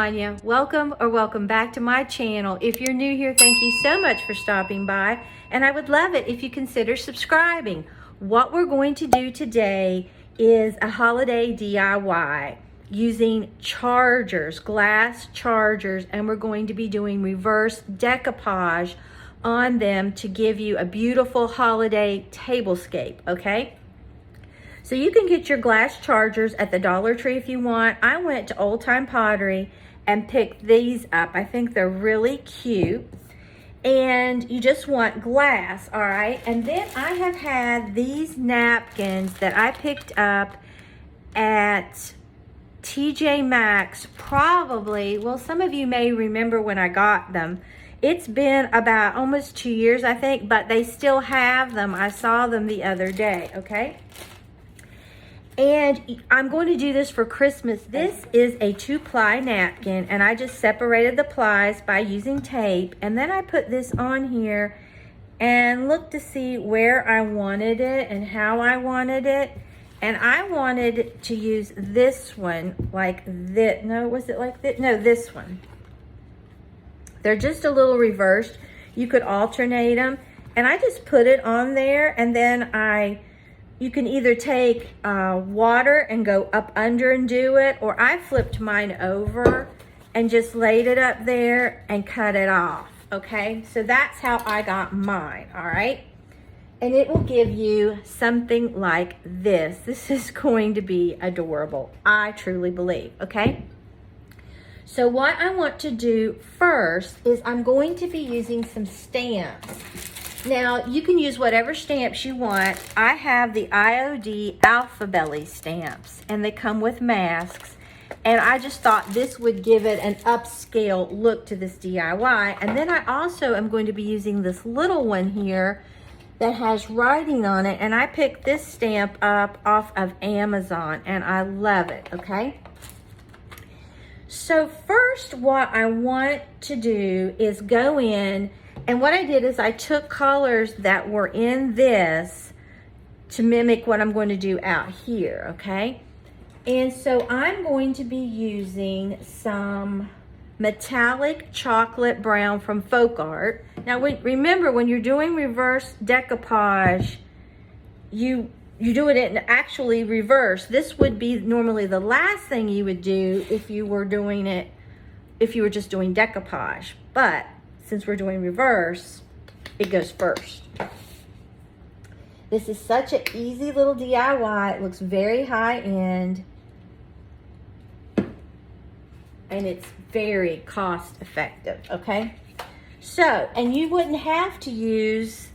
Tanya. Welcome or welcome back to my channel. If you're new here, thank you so much for stopping by, and I would love it if you consider subscribing. What we're going to do today is a holiday DIY using chargers, glass chargers, and we're going to be doing reverse decoupage on them to give you a beautiful holiday tablescape, okay? So you can get your glass chargers at the Dollar Tree if you want. I went to Old Time Pottery and picked these up. I think they're really cute. And you just want glass, all right? And then I have had these napkins that I picked up at TJ Maxx probably, well, some of you may remember when I got them. It's been about almost 2 years, I think, but they still have them. I saw them the other day, okay? And I'm going to do this for Christmas. This is a 2-ply napkin, and I just separated the plies by using tape. And then I put this on here and looked to see where I wanted it and how I wanted it. And I wanted to use this one like this. No, was it like this? No, this one. They're just a little reversed. You could alternate them. And I just put it on there, and then you can either take water and go up under and do it, or I flipped mine over and just laid it up there and cut it off, okay? So that's how I got mine, all right? And it will give you something like this. This is going to be adorable, I truly believe, okay? So what I want to do first is I'm going to be using some stamps. Now, you can use whatever stamps you want. I have the IOD Alphabellies stamps, and they come with masks. And I just thought this would give it an upscale look to this DIY. And then I also am going to be using this little one here that has writing on it. And I picked this stamp up off of Amazon, and I love it, okay? So first, what I want to do is go in, and what I did is I took colors that were in this to mimic what I'm going to do out here, okay? And so I'm going to be using some metallic chocolate brown from FolkArt. Now remember, when you're doing reverse decoupage, you do it in actually reverse. This would be normally the last thing you would do if you were doing it, if you were just doing decoupage. But since we're doing reverse, it goes first. This is such an easy little DIY. It looks very high end. And it's very cost effective, okay? So, and you wouldn't have to use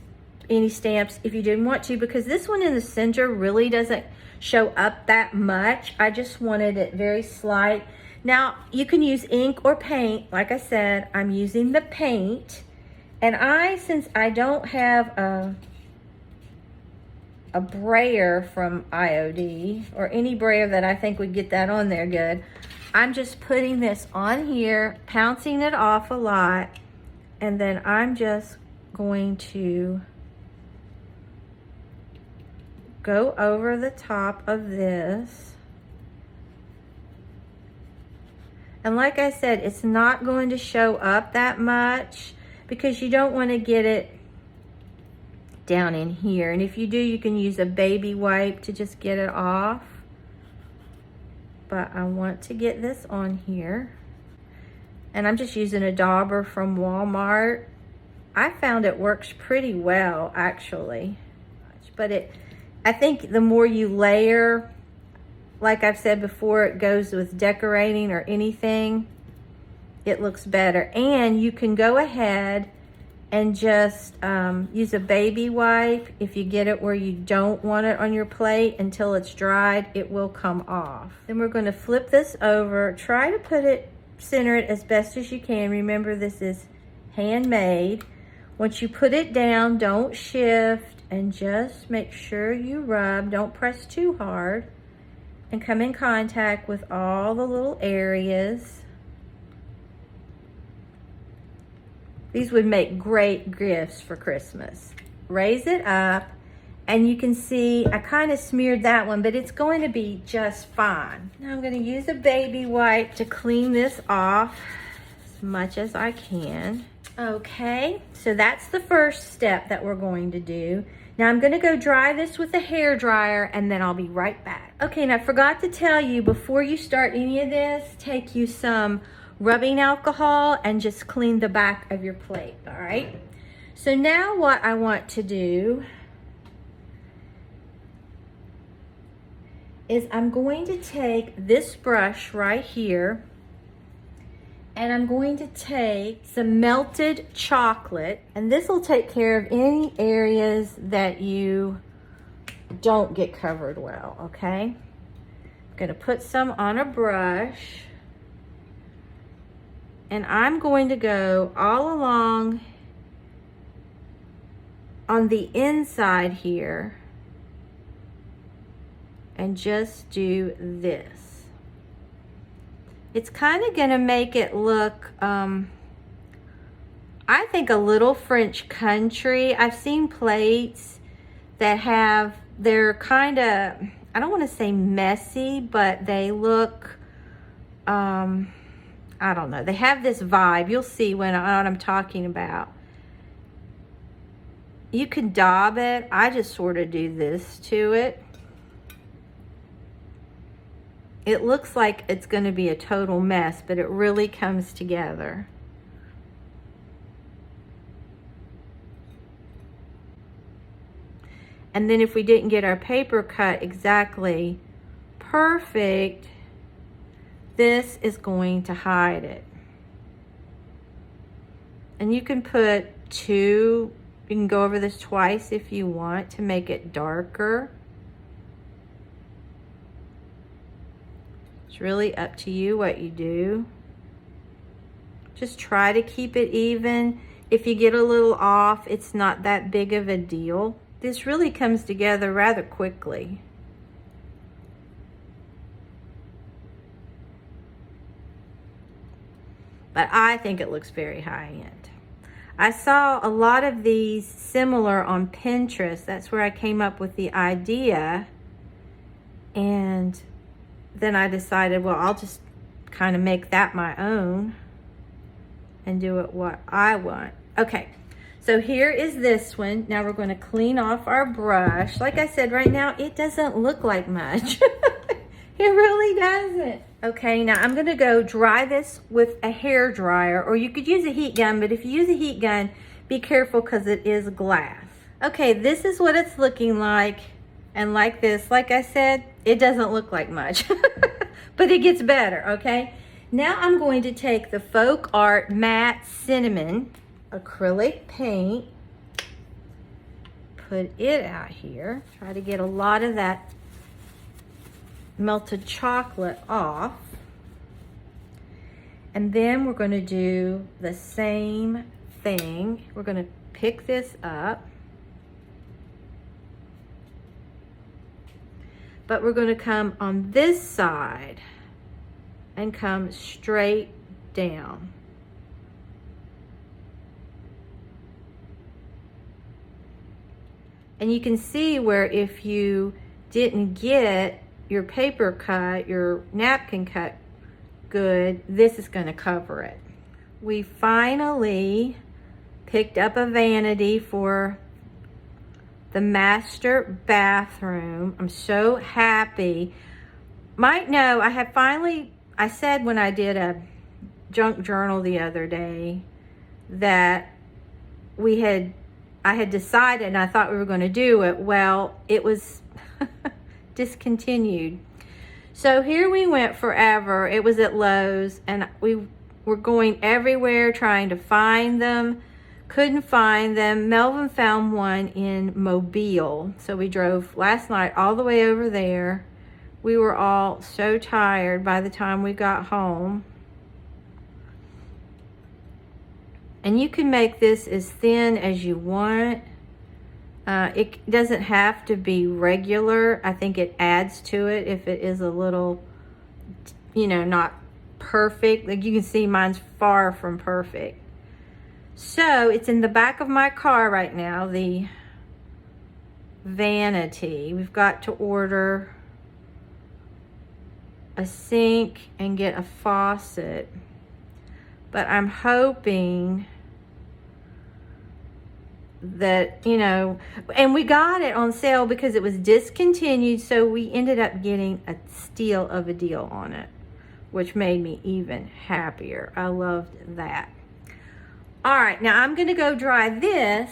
any stamps if you didn't want to, because this one in the center really doesn't show up that much. I just wanted it very slight. Now, you can use ink or paint. Like I said, I'm using the paint. And since I don't have a brayer from IOD, or any brayer that I think would get that on there good, I'm just putting this on here, pouncing it off a lot, and then I'm just going to go over the top of this. And like I said, it's not going to show up that much because you don't want to get it down in here. And if you do, you can use a baby wipe to just get it off. But I want to get this on here. And I'm just using a dauber from Walmart. I found it works pretty well, actually. But I think the more you layer, like I've said before, it goes with decorating or anything, it looks better. And you can go ahead and just use a baby wipe. If you get it where you don't want it on your plate until it's dried, it will come off. Then we're going to flip this over. Try to center it as best as you can. Remember, this is handmade. Once you put it down, don't shift, and just make sure you rub. Don't press too hard. And come in contact with all the little areas. These would make great gifts for Christmas. Raise it up And you can see I kind of smeared that one, but it's going to be just fine. Now I'm going to use a baby wipe to clean this off as much as I can. Okay, so that's the first step that we're going to do. Now I'm gonna go dry this with a hair dryer and then I'll be right back. Okay, and I forgot to tell you, before you start any of this, take you some rubbing alcohol and just clean the back of your plate, all right? So now what I want to do is I'm going to take this brush right here and I'm going to take some melted chocolate, and this will take care of any areas that you don't get covered well, okay? I'm gonna put some on a brush, and I'm going to go all along on the inside here and just do this. It's kind of gonna make it look, I think, a little French country. I've seen plates that have, they're kind of, I don't want to say messy, but they look, I don't know. They have this vibe. You'll see what I'm talking about. You can daub it. I just sort of do this to it. It looks like it's going to be a total mess, but it really comes together. And then if we didn't get our paper cut exactly perfect, this is going to hide it. And you can put you can go over this twice if you want to make it darker. It's really up to you what you do. Just try to keep it even. If you get a little off, it's not that big of a deal. This really comes together rather quickly. But I think it looks very high-end. I saw a lot of these similar on Pinterest. That's where I came up with the idea. And then I decided, well, I'll just kind of make that my own and do it what I want. Okay, so here is this one. Now we're going to clean off our brush. Like I said, right now, it doesn't look like much. It really doesn't. Okay, now I'm going to go dry this with a hair dryer, or you could use a heat gun, but if you use a heat gun, be careful because it is glass. Okay, this is what it's looking like. And like this, like I said, it doesn't look like much, but it gets better, okay? Now I'm going to take the FolkArt Matte Cinnamon acrylic paint, put it out here, try to get a lot of that melted chocolate off. And then we're going to do the same thing. We're going to pick this up. But we're going to come on this side and come straight down. And you can see where if you didn't get your paper cut, your napkin cut good, this is going to cover it. We finally picked up a vanity for the master bathroom. I'm so happy. Might know, I said when I did a junk journal the other day that I had decided and I thought we were going to do it. Well, it was discontinued. So here we went forever. It was at Lowe's and we were going everywhere trying to find them. Couldn't find them. Melvin found one in Mobile. So we drove last night all the way over there. We were all so tired by the time we got home. And you can make this as thin as you want. It doesn't have to be regular. I think it adds to it if it is a little, not perfect. Like you can see, mine's far from perfect. So it's in the back of my car right now, the vanity. We've got to order a sink and get a faucet. But I'm hoping that, you know, and we got it on sale because it was discontinued, so we ended up getting a steal of a deal on it, which made me even happier. I loved that. All right, now I'm gonna go dry this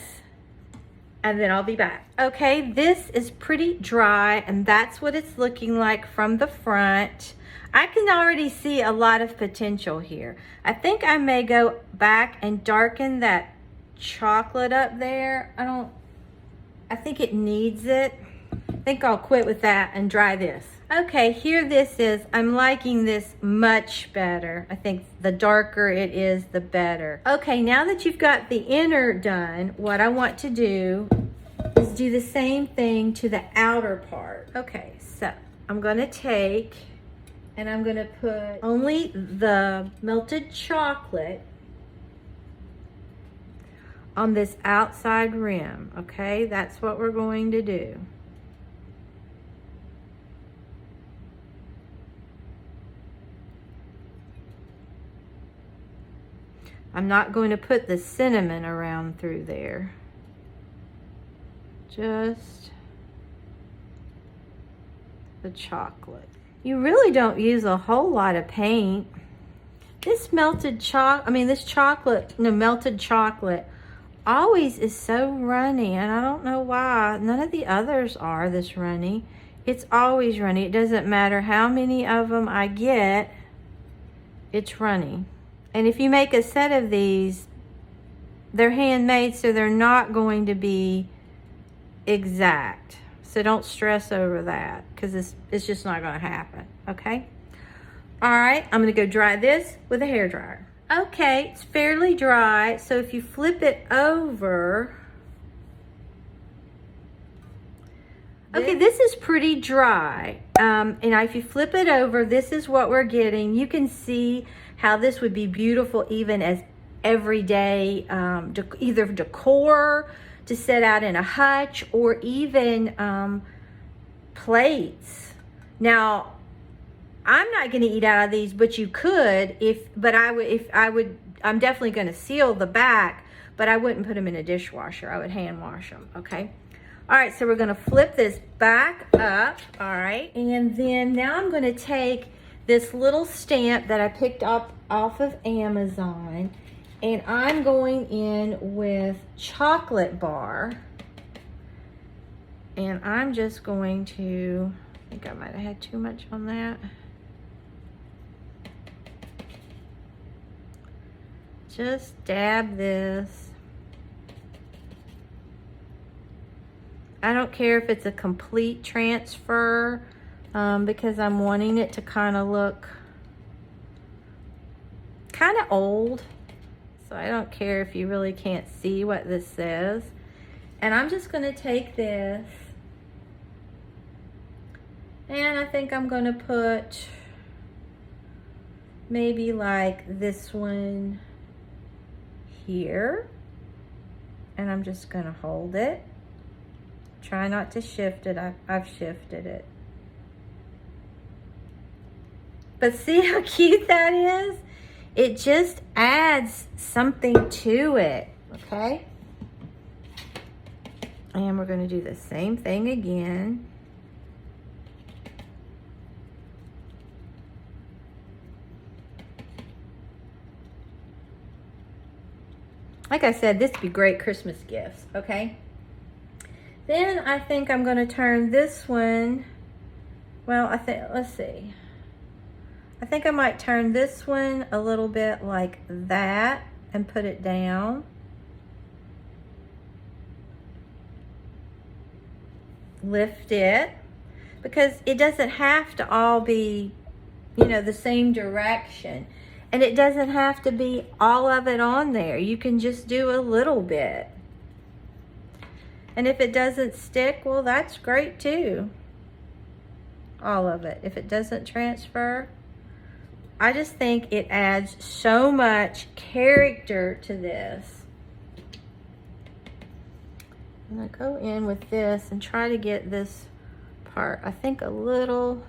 and then I'll be back. Okay, this is pretty dry and that's what it's looking like from the front. I can already see a lot of potential here. I think I may go back and darken that chocolate up there. I think it needs it. I think I'll quit with that and dry this. Okay, here this is. I'm liking this much better. I think the darker it is, the better. Okay, now that you've got the inner done, what I want to do is do the same thing to the outer part. Okay, so I'm gonna take and I'm gonna put only the melted chocolate on this outside rim, okay? That's what we're going to do. I'm not going to put the cinnamon around through there. Just the chocolate. You really don't use a whole lot of paint. This melted melted chocolate always is so runny, and I don't know why. None of the others are this runny. It's always runny. It doesn't matter how many of them I get, it's runny. And if you make a set of these, they're handmade, so they're not going to be exact. So don't stress over that, because it's just not going to happen, okay? All right, I'm going to go dry this with a hairdryer. Okay, it's fairly dry, so if you flip it over, okay, this is pretty dry. And if you flip it over, this is what we're getting. You can see how this would be beautiful even as everyday, either decor to set out in a hutch or even plates. Now, I'm not going to eat out of these, but you could I'm definitely going to seal the back, but I wouldn't put them in a dishwasher. I would hand wash them, okay? All right, so we're going to flip this back up, all right? And then now I'm going to take this little stamp that I picked up off of Amazon, and I'm going in with chocolate bar, and I'm just going to, I think I might have had too much on that. Just dab this. I don't care if it's a complete transfer because I'm wanting it to kind of look kind of old. So I don't care if you really can't see what this says. And I'm just going to take this and I think I'm going to put maybe like this one here, and I'm just going to hold it. Try not to shift it. I've shifted it. But see how cute that is? It just adds something to it, okay? And we're going to do the same thing again. Like I said, this would be great Christmas gifts, okay? Then I think I'm going to turn this one, well, let's see. I think I might turn this one a little bit like that and put it down. Lift it, because it doesn't have to all be, you know, the same direction. And it doesn't have to be all of it on there. You can just do a little bit. And if it doesn't stick, well, that's great too. All of it. If it doesn't transfer, I just think it adds so much character to this. I'm gonna go in with this and try to get this part, I think, a little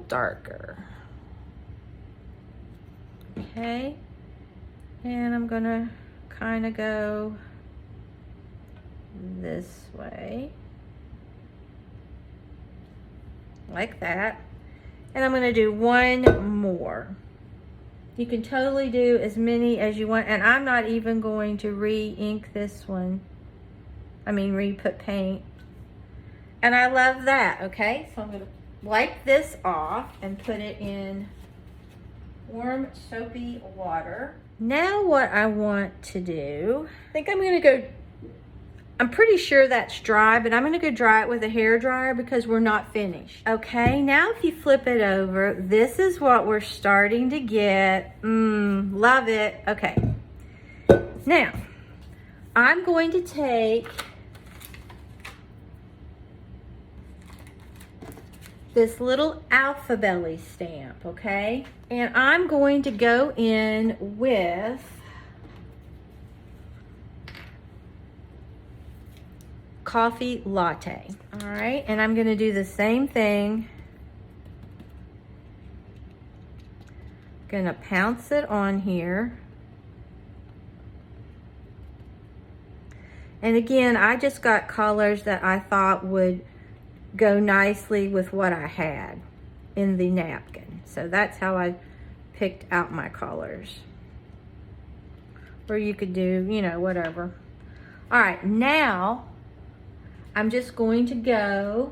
darker. Okay, and I'm gonna kind of go this way, like that. And I'm gonna do one more. You can totally do as many as you want, and I'm not even going to re-ink this one. I mean, re-put paint. And I love that, okay? So I'm gonna wipe this off and put it in warm soapy water. Now what I want to do, I think I'm gonna go, I'm pretty sure that's dry, but I'm gonna go dry it with a hair dryer because we're not finished. Okay, now if you flip it over, this is what we're starting to get. Love it. Okay, now I'm going to take this little Alphabellies stamp, okay? And I'm going to go in with coffee latte. All right, and I'm gonna do the same thing. Gonna pounce it on here. And again, I just got colors that I thought would go nicely with what I had in the napkin. So that's how I picked out my colors. Or you could do, you know, whatever. All right, now I'm just going to go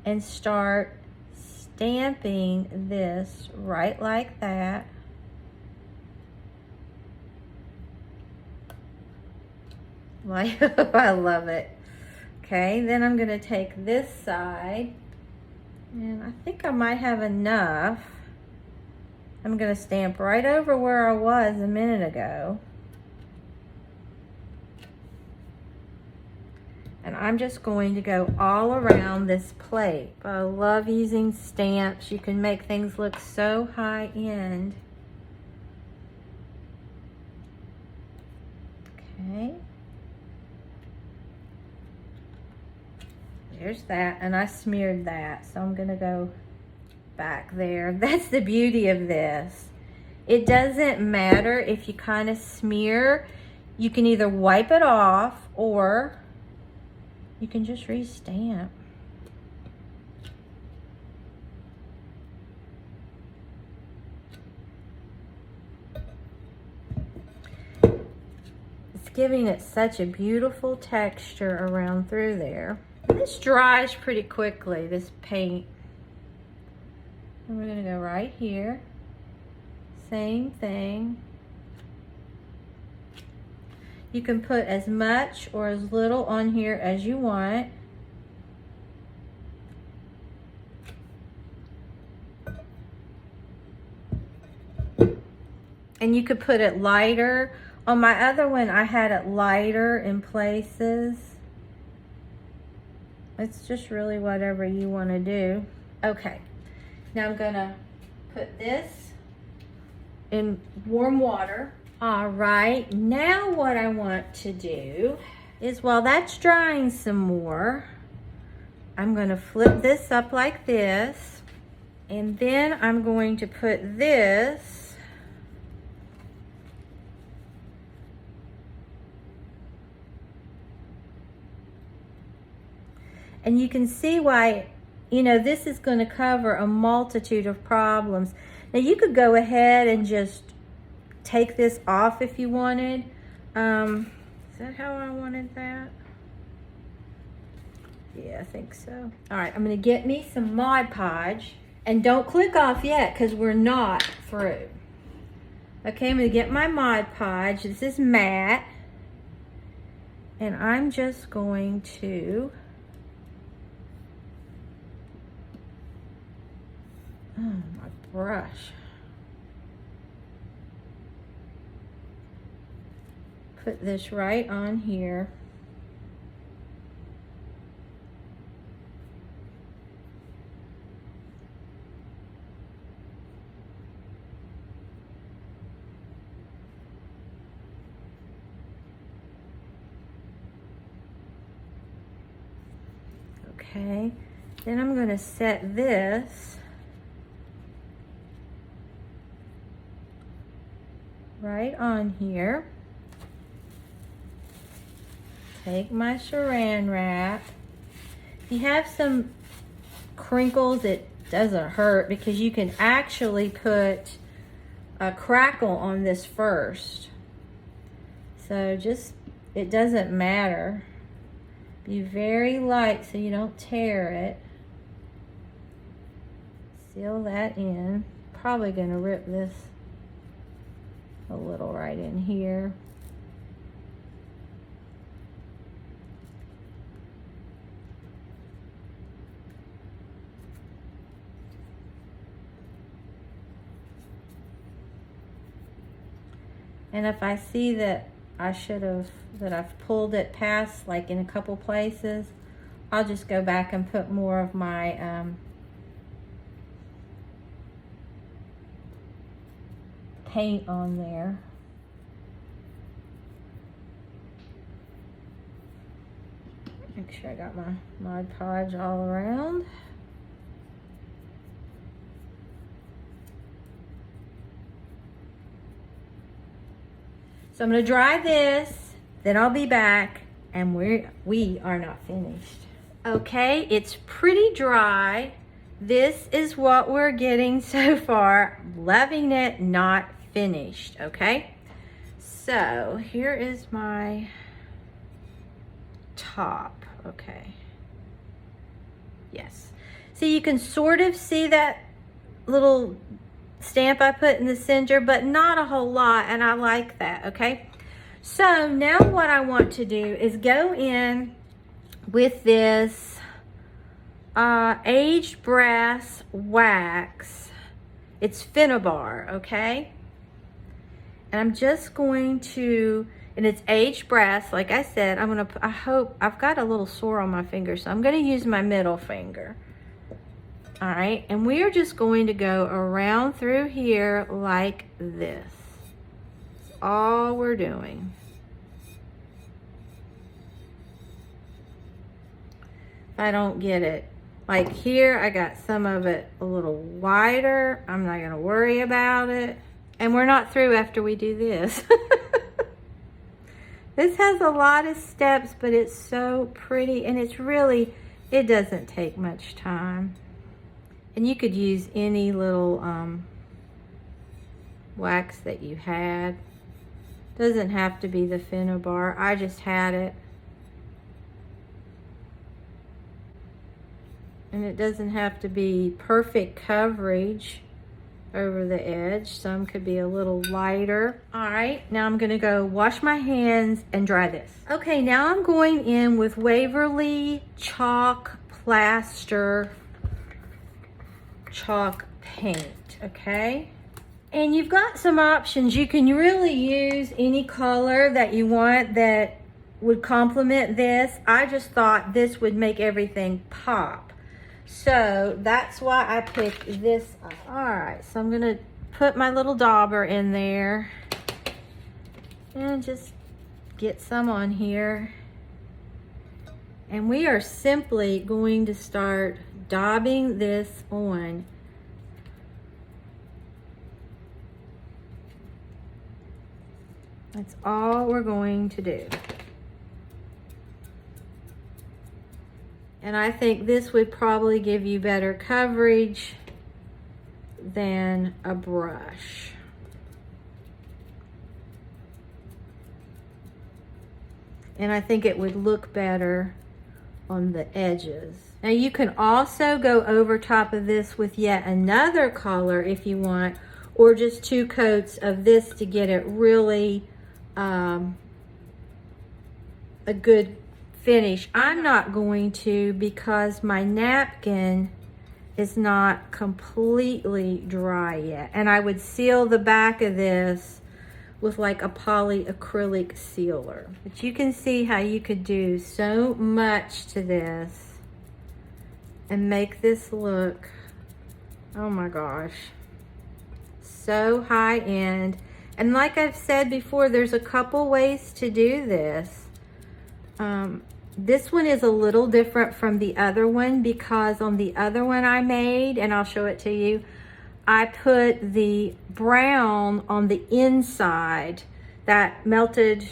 and start stamping this right like that. Like, I love it. Okay, then I'm gonna take this side, and I think I might have enough. I'm gonna stamp right over where I was a minute ago. And I'm just going to go all around this plate. I love using stamps. You can make things look so high end. Okay. There's that, and I smeared that, so I'm gonna go back there. That's the beauty of this. It doesn't matter if you kind of smear. You can either wipe it off or you can just re-stamp. It's giving it such a beautiful texture around through there. And this dries pretty quickly, this paint. And we're gonna go right here. Same thing. You can put as much or as little on here as you want. And you could put it lighter. On my other one, I had it lighter in places. It's just really whatever you want to do. Okay, now I'm gonna put this in warm water. All right, now what I want to do is, while that's drying some more, I'm gonna flip this up like this, and then I'm going to put this and you can see why, you know, this is going to cover a multitude of problems. Now you could go ahead and just take this off if you wanted. Is that how I wanted that? Yeah, I think so. All right, I'm gonna get me some Mod Podge, and don't click off yet because we're not through. Okay, I'm gonna get my Mod Podge. This is matte, and I'm just going to, oh, my brush. Put this right on here. Okay, then I'm gonna set this right on here. Take my saran wrap. If you have some crinkles, it doesn't hurt because you can actually put a crackle on this first. So just, it doesn't matter. Be very light so you don't tear it. Seal that in. Probably gonna rip this a little right in here. And if I see that I've pulled it past, like in a couple places, I'll just go back and put more of my paint on there. Make sure I got my Mod Podge all around. So I'm gonna dry this, then I'll be back, and we are not finished. Okay, it's pretty dry. This is what we're getting so far. Loving it, not finished, okay? So here is my top, okay. Yes. So you can sort of see that little stamp I put in the center, but not a whole lot, and I like that, okay? So now what I want to do is go in with this aged brass wax. It's Finnabar, okay? And I'm just going to, and it's aged brass, like I said, I hope, I've got a little sore on my finger, so I'm gonna use my middle finger. All right, and we are just going to go around through here like this. That's all we're doing. If I don't get it, like here, I got some of it a little wider. I'm not gonna worry about it. And we're not through after we do this. This has a lot of steps, but it's so pretty, and it's really, it doesn't take much time. And you could use any little wax that you had. Doesn't have to be the Finnabar. I just had it. And it doesn't have to be perfect coverage over the edge. Some could be a little lighter. All right, now I'm gonna go wash my hands and dry this. Okay, now I'm going in with Waverly Chalk Plaster chalk paint, okay? And you've got some options. You can really use any color that you want that would complement this. I just thought this would make everything pop. So that's why I picked this up. All right, so I'm gonna put my little dauber in there and just get some on here. And we are simply going to start daubing this on. That's all we're going to do. And I think this would probably give you better coverage than a brush. And I think it would look better on the edges. Now you can also go over top of this with yet another color if you want, or just 2 coats of this to get it really a good finish. I'm not going to because my napkin is not completely dry yet. And I would seal the back of this with like a polyacrylic sealer. But you can see how you could do so much to this and make this look, oh my gosh, so high end. And like I've said before, there's a couple ways to do this. This one is a little different from the other one because on the other one I made, and I'll show it to you, I put the brown on the inside, that melted,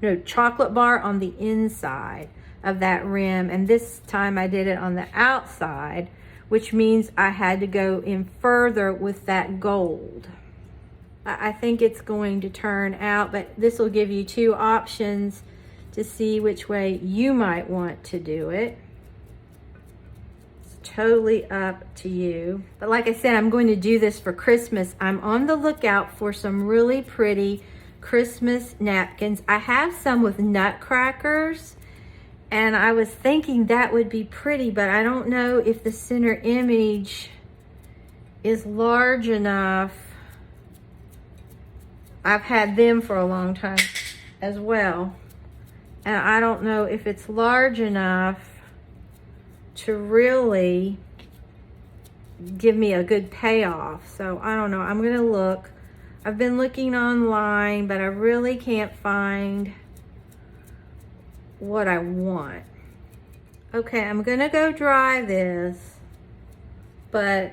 no, chocolate bar on the inside of that rim. And this time I did it on the outside, which means I had to go in further with that gold. I think it's going to turn out, but this will give you two options to see which way you might want to do it. It's totally up to you. But like I said, I'm going to do this for Christmas. I'm on the lookout for some really pretty Christmas napkins. I have some with nutcrackers, and I was thinking that would be pretty, but I don't know if the center image is large enough. I've had them for a long time as well, and I don't know if it's large enough to really give me a good payoff. So I don't know, I'm gonna look. I've been looking online, but I really can't find what I want. Okay, I'm gonna go dry this, but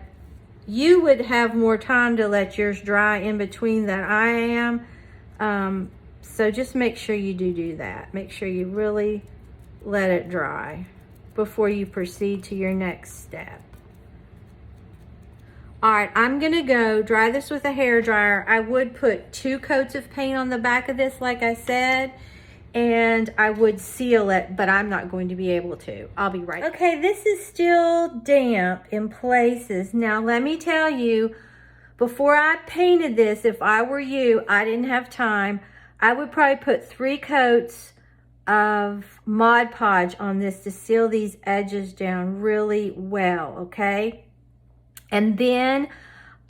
you would have more time to let yours dry in between than I am. So just make sure you do that. Make sure you really let it dry before you proceed to your next step. All right, I'm gonna go dry this with a hair dryer. I would put 2 coats of paint on the back of this, like I said, and I would seal it, but I'm not going to be able to. I'll be right back. Okay, this is still damp in places. Now, let me tell you, before I painted this, if I were you, I didn't have time, I would probably put 3 coats of Mod Podge on this to seal these edges down really well, okay? And then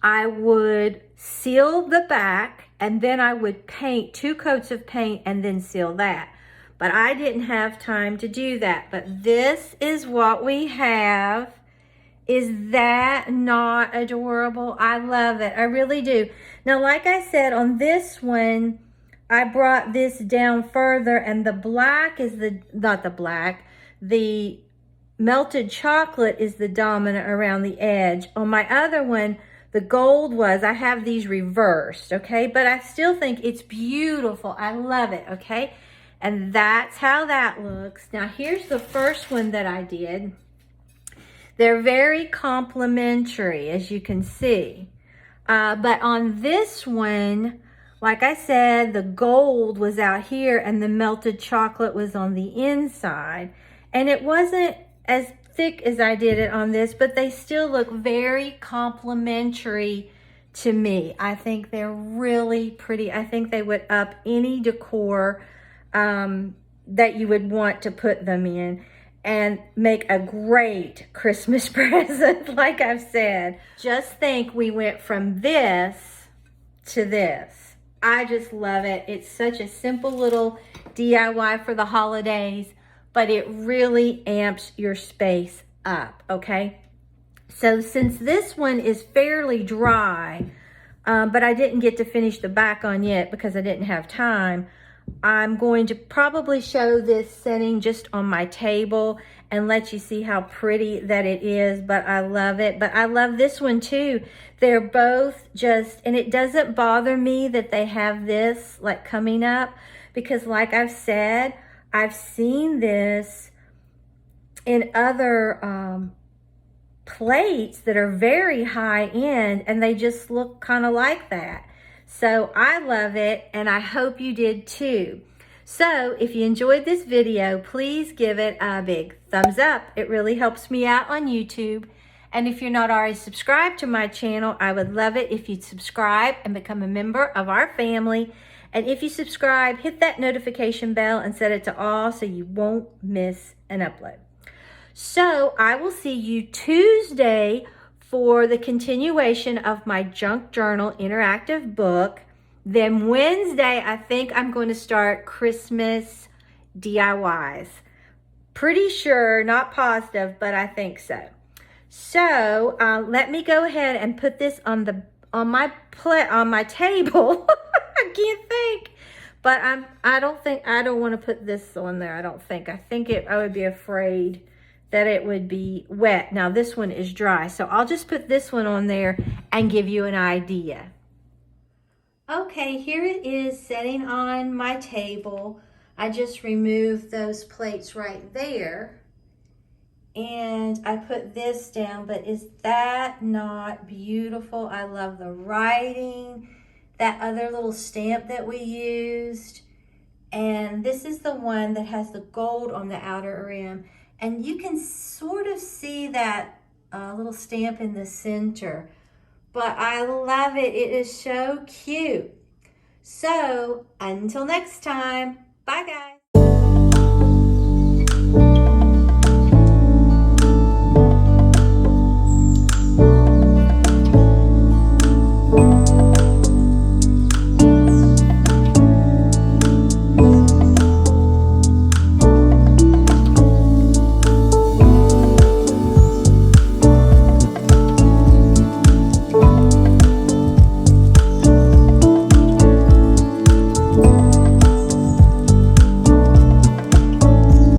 I would seal the back, and then I would paint 2 coats of paint and then seal that. But I didn't have time to do that. But this is what we have. Is that not adorable? I love it. I really do. Now, like I said, on this one, I brought this down further, and the black is the melted chocolate is the dominant around the edge. On my other one, the gold was, I have these reversed, okay? But I still think it's beautiful. I love it, okay? And that's how that looks. Now, here's the first one that I did. They're very complementary, as you can see. But on this one, like I said, the gold was out here and the melted chocolate was on the inside. And it wasn't as thick as I did it on this, but they still look very complementary to me. I think they're really pretty. I think they would up any decor that you would want to put them in and make a great Christmas present, like I've said. Just think we went from this to this. I just love it. It's such a simple little DIY for the holidays, but it really amps your space up, okay? So since this one is fairly dry, but I didn't get to finish the back on yet because I didn't have time, I'm going to probably show this setting just on my table and let you see how pretty that it is, but I love it. But I love this one too. They're both just, and it doesn't bother me that they have this like coming up, because like I've said, I've seen this in other plates that are very high end, and they just look kind of like that. So I love it, and I hope you did too. So if you enjoyed this video, please give it a big thumbs up. It really helps me out on YouTube. And if you're not already subscribed to my channel, I would love it if you'd subscribe and become a member of our family. And if you subscribe, hit that notification bell and set it to all so you won't miss an upload. So I will see you Tuesday for the continuation of my Junk Journal interactive book. Then Wednesday, I think I'm going to start Christmas DIYs. Pretty sure, not positive, but I think so. So let me go ahead and put this on my table. I can't think. But I don't want to put this on there. I think I would be afraid that it would be wet. Now this one is dry, so I'll just put this one on there and give you an idea. Okay, here it is sitting on my table. I just removed those plates right there. And I put this down, but is that not beautiful? I love the writing, that other little stamp that we used. And this is the one that has the gold on the outer rim. And you can sort of see that little stamp in the center. But I love it. It is so cute. So until next time, bye guys.